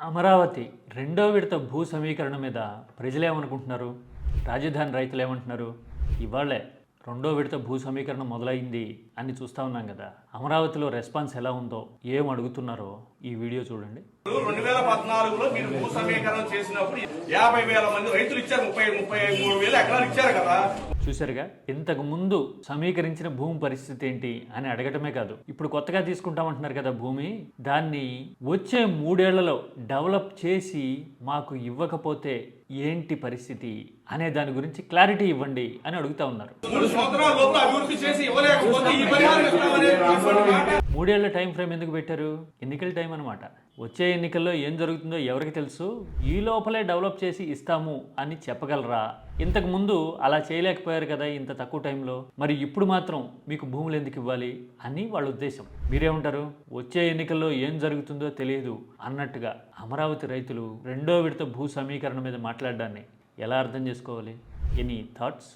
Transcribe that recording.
అమరావతి రెండో విడత భూ సమీకరణ మీద ప్రజలేమనుకుంటున్నారు? రాజధాని రైతులు ఏమంటున్నారు? ఇవాళే రెండో విడత భూ సమీకరణ మొదలైంది అని చూస్తూ ఉన్నాం కదా. అమరావతిలో రెస్పాన్స్ ఎలా ఉందో, ఏం అడుగుతున్నారో ఈ వీడియో చూడండి. 2014లో మీరు భూ సమీకరణ చేసినప్పుడు 50,000 మంది రైతులు ఇచ్చారు, 33,000 ఎకరాలు ఇచ్చారు కదా. చూశారుగా, ఇంతకు ముందు సమీకరించిన భూమి పరిస్థితి ఏంటి అని అడగటమే కాదు, ఇప్పుడు కొత్తగా తీసుకుంటామంటున్నారు కదా భూమి, దాన్ని వచ్చే 3 ఏళ్లలో డెవలప్ చేసి మాకు ఇవ్వకపోతే ఏంటి పరిస్థితి అనే దాని గురించి క్లారిటీ ఇవ్వండి అని అడుగుతా ఉన్నారు. 3 సంవత్సరాల లోపు అభివృద్ధి చేసి ఇవ్వలేకపోతే ఈ పరిహారం ఇస్తామనే 3 ఏళ్ల టైం ఫ్రేమ్ ఎందుకు పెట్టారు? ఎన్నికల టైం అనమాట. వచ్చే ఎన్నికల్లో ఏం జరుగుతుందో ఎవరికి తెలుసు. ఈ లోపలే డెవలప్ చేసి ఇస్తాము అని చెప్పగలరా? ఇంతకు ముందు అలా చేయలేకపోయారు కదా ఇంత తక్కువ టైంలో, మరి ఇప్పుడు మాత్రం మీకు భూములు ఎందుకు ఇవ్వాలి అని వాళ్ళ ఉద్దేశం. మీరేమంటారు? వచ్చే ఎన్నికల్లో ఏం జరుగుతుందో తెలియదు అన్నట్టుగా అమరావతి రైతులు రెండో విడత భూ సమీకరణ మీద మాట్లాడడాన్ని ఎలా అర్థం చేసుకోవాలి? Any thoughts?